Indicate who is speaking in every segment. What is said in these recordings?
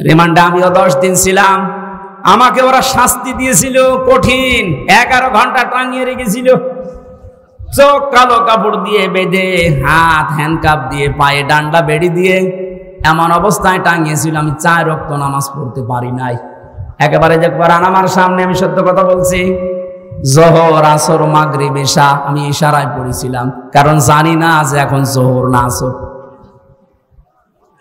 Speaker 1: রিমান্ডে আমিও 10 দিন ছিলাম। আমাকে ওরা শাস্তি দিয়েছিল কঠিন, 11 ঘন্টা টাঙিয়ে রেখেছিল, চোখ কালো কাপড় দিয়ে বেঁধে, হাত হ্যান্ডকাপ দিয়ে, পায়ে ডান্ডা বেড়ি দিয়ে এমন অবস্থায় টাঙিয়েছিল আমি 4 ওয়াক্ত নামাজ পড়তে পারি নাই। একেবারে যে কোরআন আমার সামনে, আমি সত্য কথা বলছি, জোহর আসর মাগরিব ইশা আমি ইশারায় পড়েছিলাম, কারণ জানি না যে এখন জোহর না আসর।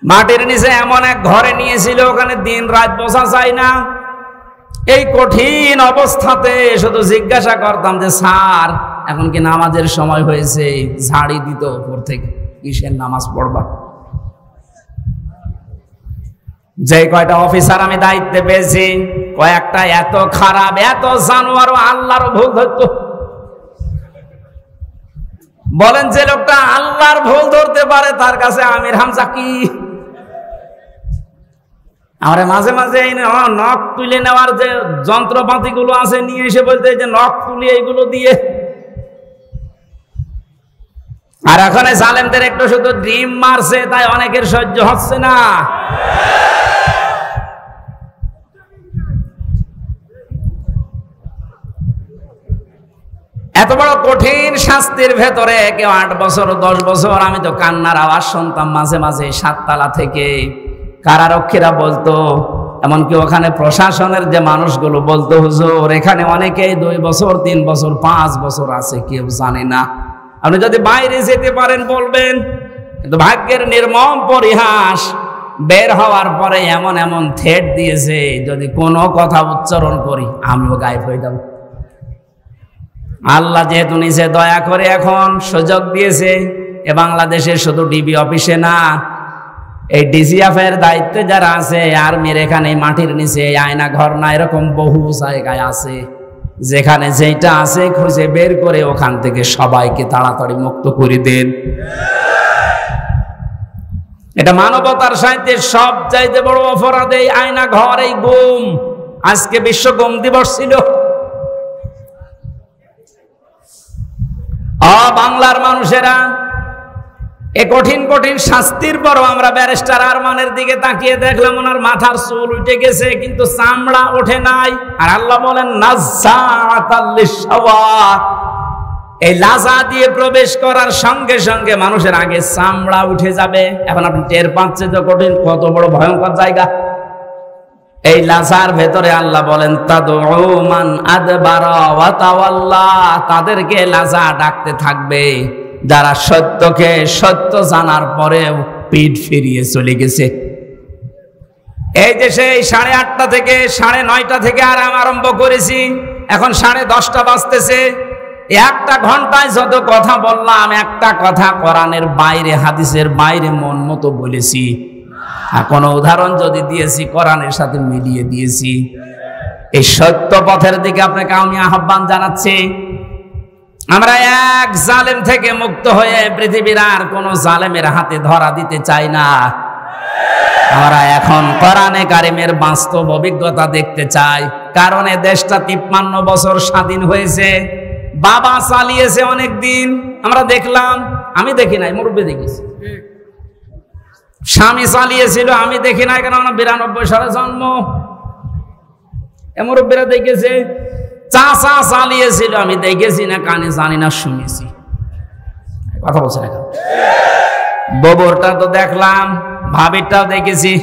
Speaker 1: মাটির নিচে এমন এক ঘরে নিয়েছিল, ওখানে দিন রাত বসা যায় না। এই কঠিন অবস্থাতে শুধু জিজ্ঞাসা করতাম যে স্যার এখন কি নামাজের সময় হয়েছে? ঝাড়ি দিত উপর থেকে, কিসের নামাজ পড়বা? যে কয়টা অফিসার আমি দায়িত্বে পেয়েছি, কয়েকটা এত খারাপ, এত জানোয়ার, আল্লাহর ভুল ধরতো। বলেন, যে লোকটা আল্লাহর ভুল ধরতে পারে তার কাছে আমির হামজা কি? আমরা মাঝে মাঝে এই নখ তুলে নেওয়ার যে যন্ত্রপাতি গুলো আছে নিয়ে এসে বলতে, যে নখ তুলে এইগুলো দিয়ে। আর এখন জালেমদের একটু শুধু ডিম মারছে, তাই অনেকের সহ্য হচ্ছে না। এত বড় কঠিন শাস্তির ভেতরে কেউ 8 বছর 10 বছর, আমি তো কান্নার আওয়াজ শুনতাম মাঝে মাঝে 7 তলা থেকে। কারারক্ষীরা বলতো, এমনকি ওখানে প্রশাসনের যে মানুষগুলো বলতো, হুজুর এখানে অনেকেই 2 বছর 3 বছর 5 বছর আছে, কেউ জানে না। আপনি যদি বাইরে যেতে পারেন বলবেন। কিন্তু ভাগ্যের নির্মম পরিহাস, বের হওয়ার পরে এমন এমন থ্রেট দিয়েছে, যদি কোনো কথা উচ্চারণ করি আমিও গায়েব হয়ে যাব। আল্লাহ যেহেতু নিজে দয়া করে এখন সুযোগ দিয়েছে, এ বাংলাদেশে শুধু ডিবি অফিসে না, এই ডিজিএফ এর দায়িত্বে যারা আছে, আর্মির এখানে মাটির নিচে আয়না ঘর না, এরকম বহু জায়গায় আছে, যেখানে যেটা আছে খুঁজে বের করে ওখান থেকে সবাইকে তাড়াতাড়ি মুক্ত করে দেন। এটা মানবতার সাহিত্যে সবচাইতে বড় অপরাধ, এই আয়না ঘর, এই গুম। আজকে বিশ্ব গুম দিবস ছিল। বাংলার মানুষেরা এ কঠিন কঠিন শাস্তির পরও আমরা ব্যারিস্টার আরমানের দিকে তাকিয়ে দেখলাম, ওনার মাথার চুল উঠে গেছে কিন্তু চামড়া ওঠে নাই। আর আল্লাহ বলেন, নাজ্জাআতাল লিশাওয়া, এই লাজা দিয়ে প্রবেশ করার সঙ্গে সঙ্গে মানুষের আগে চামড়া উঠে যাবে। এখন আপনি টের পাচ্ছেন তো কঠিন, কত বড় ভয়ঙ্কর জায়গা। এই লাজার ভেতরে আল্লাহ বলেন, তাদউ মান আদবারা ওয়া তাওয়াল্লা, তাদেরকে লাজা ডাকতে থাকবে যারা সত্যকে সত্য জানার পরেও পিঠ ফিরিয়ে চলে গেছে। এই যে সেই 8:30 থেকে 9:30 থেকে আরম্ভ করেছি, এখন 10:30 বাজতেছে। একটা ঘন্টায় যত কথা বললাম, একটা কথা কোরআনের বাইরে, হাদিসের বাইরে মন মতো বলেছি। কোনো উদাহরণ যদি দিয়েছি কোরআনের সাথে মিলিয়ে দিয়েছি। এই সত্য পথের দিকে আপনাকে আমি আহ্বান জানাচ্ছি। আমরা এক জালেম থেকে মুক্ত হয়ে পৃথিবীর আর কোন জালেমের হাতে ধরা দিতে চাই না। আমরা এখন কোরআনে কারিমের বাস্তব অভিজ্ঞতা দেখতে চাই। কারণ এই দেশটা 53 বছর স্বাধীন হয়েছে, বাবা চালিয়েছে অনেক দিন, আমরা দেখলাম। আমি দেখি নাই, মুরব্বী দেখেছি। স্বামী চালিয়েছিল, আমি দেখি নাই, কেন 92 সালে জন্ম। মুরব্বীরা দেখেছে। চাচা চালিয়েছিল, আমি দেখেছি না, কানে জানি না, শুনেছি। কথা বলছে না। ববরটা তো দেখলাম, ভাবিরটাও দেখেছি।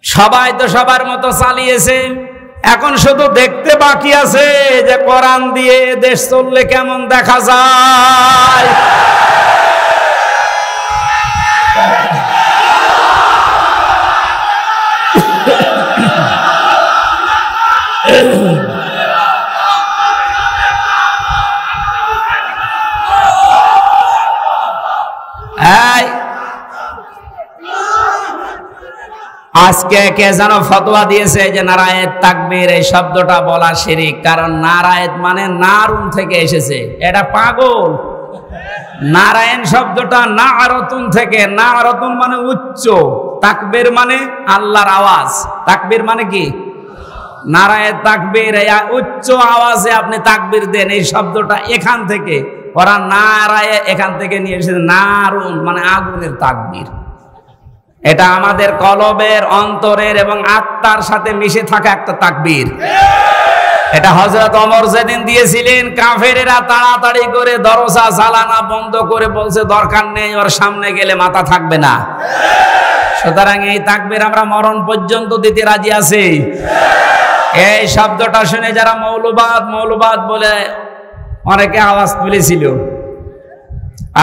Speaker 1: সবাই তো সবার মতো চালিয়েছে। এখন শুধু দেখতে বাকি আছে যে কোরআন দিয়ে দেশ চললে কেমন দেখা যায়। আজকে কে যেন ফতোয়া দিয়েছে যে নারায়েত তাকবীর এই শব্দটা বলা শিরক। কারণ নারায়েত মানে নারুন থেকে এসেছে, এটা পাগল। নারায়ণ শব্দটা নারতুন থেকে, নারতুন মানে উচ্চ, তাকবীর মানে আল্লাহর আওয়াজ। তাকবীর মানে কি? নারায়েত তাকবীর, উচ্চ আওয়াজে আপনি তাকবীর দেন, এই শব্দটা এখান থেকে, ওরা নারায়ে এখান থেকে নিয়ে এসেছে। নারুন মানে আগুনের তাকবীর। এটা আমাদের কলবের, অন্তরের এবং আত্মার সাথে মিশে থাকা একটা তাকবীর। এটা হযরত ওমর যেদিন দিয়েছিলেন, কাফেরেরা তাড়াতাড়ি করে দরজা জ্বালানা বন্ধ করে বলছে দরকার নেই, ওর সামনে গেলে মাথা থাকবে না। সুতরাং এই তাকবীর আমরা মরণ পর্যন্ত দিতে রাজি আছি। এই শব্দটা শুনে যারা মৌলবাদ মৌলবাদ বলে অনেকে আওয়াজ তুলেছিল,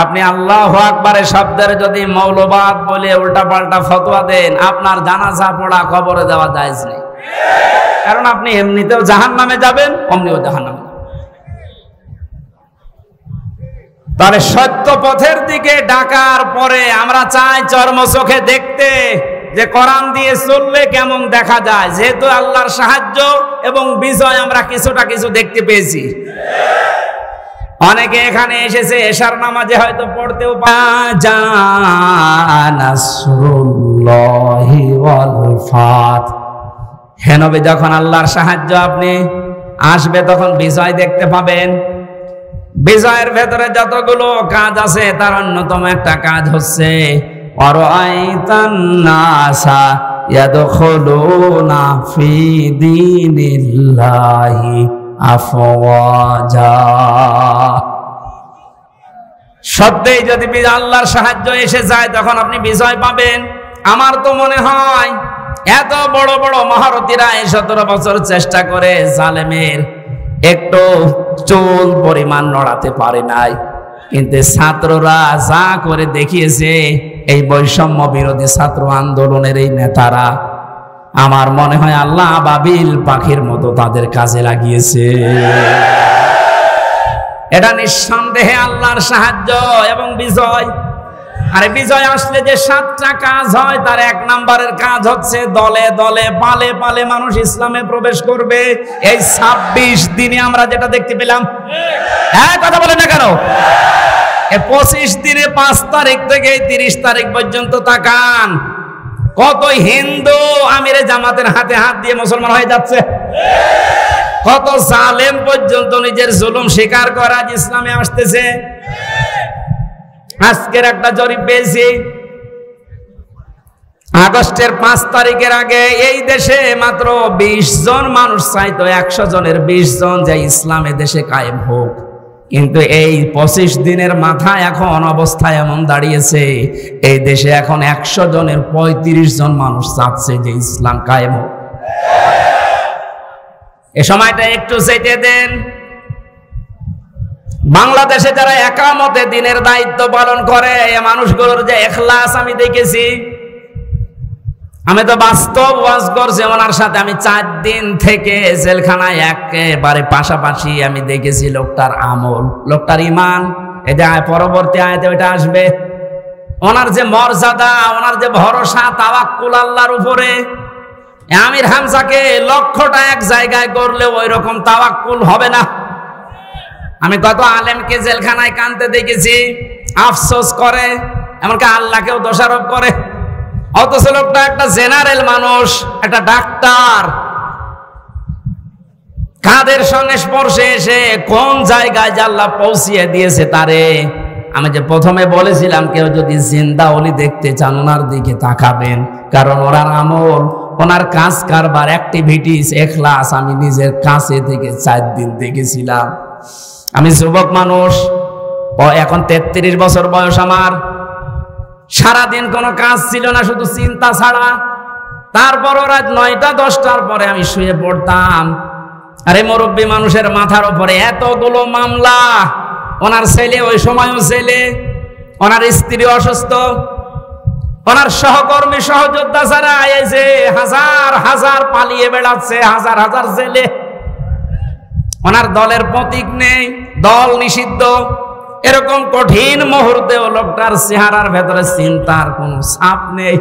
Speaker 1: আপনি আল্লাহু আকবারের শব্দের যদি মৌলবাদ বলে উল্টাপাল্টা ফতোয়া দেন, আপনার জানাজা পড়া কবরে দেওয়া জায়েজ নেই। কারণ আপনি এমনিতেও জাহান্নামে যাবেন, অমনিও জাহান্নামে যাবেন। তাহলে সত্য পথের দিকে ডাকার পরে আমরা চাই চর্ম চোখে দেখতে যে কোরআন দিয়ে চললে কেমন দেখা যায়। যেহেতু আল্লাহর সাহায্য এবং বিজয় আমরা কিছুটা কিছু দেখতে পেয়েছি। অনেকে এখানে এসেছে এশার নামাজে হয়তো পড়তেও হে নবী, যখন আল্লাহর সাহায্য আপনি আসবে তখন বিজয় দেখতে পাবেন। বিজয়ের ভেতরে যতগুলো কাজ আছে তার অন্যতম একটা কাজ হচ্ছে আরাআইতান নাসা ইয়াদখুলুনা ফি দীনিল্লাহি আফওয়াজা। সত্যি যদি আল্লাহর সাহায্য এসে যায় তখন আপনি বিজয় পাবেন। আমার তো মনে হয় এত বড় বড় মহারথীরা 17 বছর চেষ্টা করে জালেমের একটু চুল পরিমাণ নড়াতে পারে নাই, কিন্তু ছাত্ররা যা করে দেখিয়েছে, এই বৈষম্য বিরোধী ছাত্র আন্দোলনের এই নেতারা, আমার মনে হয় আল্লাহ আবাবিল পাখির মতো তাদের কাজে লাগিয়েছে। এটা নিঃসন্দেহে আল্লাহর সাহায্য এবং বিজয়। আরে বিজয় আসলে যে 7টা কাজ হয়, তার 1 নম্বরের কাজ হচ্ছে দলে দলে পালে পালে মানুষ ইসলামে প্রবেশ করবে। এই 26 দিনে আমরা যেটা দেখতে পেলাম, হ্যাঁ কথা বলে না কেন? 25 দিনে 5 তারিখ থেকে 30 তারিখ পর্যন্ত তাকান, কত হিন্দু আমিরে জামাতের হাতে হাত দিয়ে মুসলমান হয়ে যাচ্ছে। কত জালেম পর্যন্ত নিজের জুলুম স্বীকার করে আজ ইসলামে আসতেছে। আজকের একটা জরিপ পেয়েছি, আগস্টের 5 তারিখের আগে এই দেশে মাত্র 20 জন মানুষ চাইতো 100 জনের 20 জন যে ইসলামে দেশে কায়েম হোক। কিন্তু এই 25 দিনের মাথায় এখন অবস্থা এমন দাঁড়িয়েছে, এই দেশে এখন 100 জনের 35 জন মানুষ চাচ্ছে যে ইসলাম কায়েম হোক। এ সময়টা একটু চেটে দেন। বাংলাদেশে যারা একামতে দিনের দায়িত্ব পালন করে, এই মানুষগুলোর যে ইখলাস আমি দেখেছি। আমি তো বাস্তব ওয়াজ করছি ওনার সাথে, আমি 4 দিন থেকে জেলখানায় একেবারে পাশাপাশি আমি দেখেছি লোকটার আমল, লোকটার ঈমান। এই যে পরবর্তী আয়াতে ওইটা আসবে, ওনার যে মর্যাদা, ওনার যে ভরসা, তাওয়াক্কুল আল্লাহর উপরে। আমির হামজাকে লক্ষ্যটা এক জায়গায় করলে ওই রকম তাওয়াক্কুল হবে না। আমি কত আলেমকে জেলখানায় কাঁদতে দেখেছি, আফসোস করে, এমনকি আল্লাহকেও দোষারোপ করে। অথচ লোকটা একটা জেনারেল মানুষ, একটা ডাক্তার, কাদের সংস্পর্শে এসে কোন জায়গায় যে আল্লাহ পৌঁছিয়ে দিয়েছে তারে। আমি যে প্রথমে বলেছিলাম, কেউ যদি জিন্দা ওলি দেখতে চান ওনার দিকে তাকাবেন, কারণ ওনার আমল, ওনার কাজ কারবার, অ্যাক্টিভিটিস, ইখলাস আমি নিজের কাছে থেকে 4 দিন দেখেছিলাম। আমি যুবক মানুষ, এখন 33 বছর বয়স আমার। সারাদিন কোনো কাজ ছিল না, শুধু চিন্তা ছাড়া। তারপরও রাত 9টা 10টার পরে আমি শুয়ে পড়তাম। আরে মুরব্বী মানুষের মাথার উপরে এতগুলো মামলা। ওনার ছেলে ওই সময়ও ছেলে, ওনার স্ত্রী অসুস্থ, ওনার সহকর্মী সহযোদ্ধা ছাড়া এই যে হাজার হাজার পালিয়ে বেড়াচ্ছে, হাজার হাজার ছেলে। ওনার দলের প্রতীক নেই, দল নিষিদ্ধ। এরকম কঠিন মুহূর্তেও লোকটার চেহারার ভেতরে চিন্তার কোনো ছাপ নেই।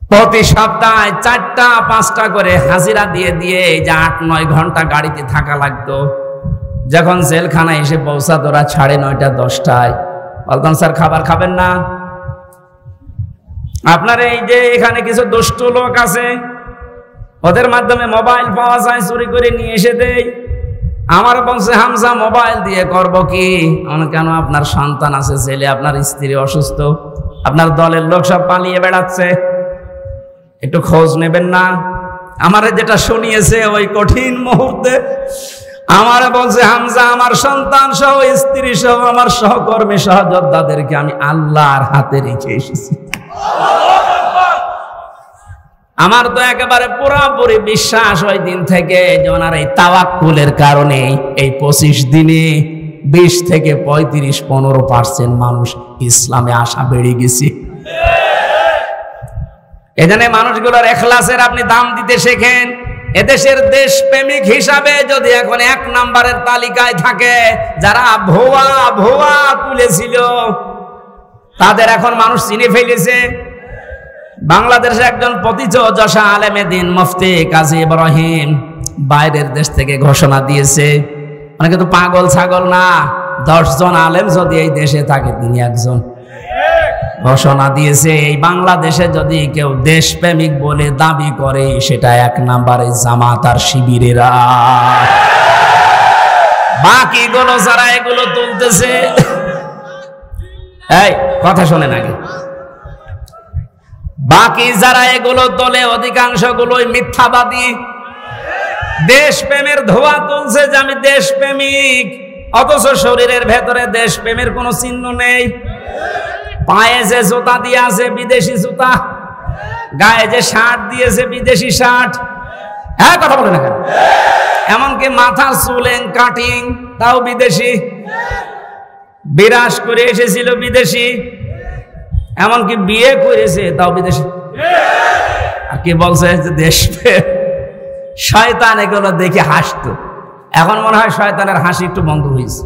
Speaker 1: প্রতি সপ্তাহে 4টা 5টা করে হাজিরা দিয়ে দিয়ে যে 8-9 ঘন্টা গাড়িতে থাকা লাগতো। যখন জেলখানায় এসে পৌঁছাতো রাত 9:30 10টায়, বলতাম স্যার খাবার খাবেন না? আপনার এই যে এখানে কিছু দুষ্ট লোক আছে, ওদের মাধ্যমে মোবাইল পাওয়া যায়, চুরি করে নিয়ে এসে দেয়। আমার বলছে, হামজা মোবাইল দিয়ে করব কি? কেন আপনার সন্তান আছে, ছেলে, আপনার স্ত্রী অসুস্থ, আপনার দলের লোক সব পালিয়ে বেড়াচ্ছে, একটু খোঁজ নেবেন না? আমারে যেটা শুনিয়েছে ওই কঠিন মুহূর্তে আমারে বলছে, হামজা আমার সন্তান সহ স্ত্রী সহ আমার সহকর্মী সহযোদ্ধাদেরকে আমি আল্লাহর হাতে রেখে এসেছি। আমার তো একেবারে পুরোপুরি বিশ্বাস ওই দিন থেকে যে ওনার এই তাওয়াক্কুলের কারণে এই 25 দিনে 20 থেকে 35-15% মানুষ ইসলামে আসা বেড়ে গেছে। এখানে মানুষগুলোর ইখলাসের আপনি দাম দিতে শেখেন। এদেশের দেশপ্রেমিক হিসাবে যদি এখন 1 নম্বরের তালিকায় থাকে যারা ভুয়া তুলেছিল, তাদের এখন মানুষ চিনে ফেলেছে। বাংলাদেশে একজন প্রথিতযশা আলেমে দিন মুফতি কাজী ইব্রাহিম বাইরের দেশ থেকে ঘোষণা দিয়েছে, অনেকে তো পাগল ছাগল না, 10 জন আলেম যদি এই দেশে থাকে তিনি একজন। ঘোষণা দিয়েছে এই বাংলাদেশে যদি কেউ দেশপ্রেমিক বলে দাবি করে সেটা 1 নম্বরে জামাত আর শিবিরেরা। বাকিগুলো যারা এগুলো তুলতেছে, এই কথা শোনেন আগে, বাকি যারা এগুলো তোলে অধিকাংশ গুলোই মিথ্যাবাদী। দেশপ্রেমের ধোঁয়া তুলছে যে আমি দেশপ্রেমিক, অথচ শরীরের ভেতরে দেশপ্রেমের কোনো চিহ্ন নেই। পায়ে যে জুতা দিয়ে আছে বিদেশি জুতা, গায়ে যে শার্ট দিয়েছে বিদেশি শার্ট। হ্যাঁ কথা বলে না কেন? এমনকি মাথার চুলেন কাটিং তাও বিদেশি, বিরাজ করে এসেছিল বিদেশি, এমনকি বিয়ে করেছে তাও বিদেশি। আর কি বলছে যে দেশপ্রেম। শয়তান এগুলো দেখে হাসতো, এখন মনে হয় শয়তানের হাসি একটু বন্ধ হয়েছে।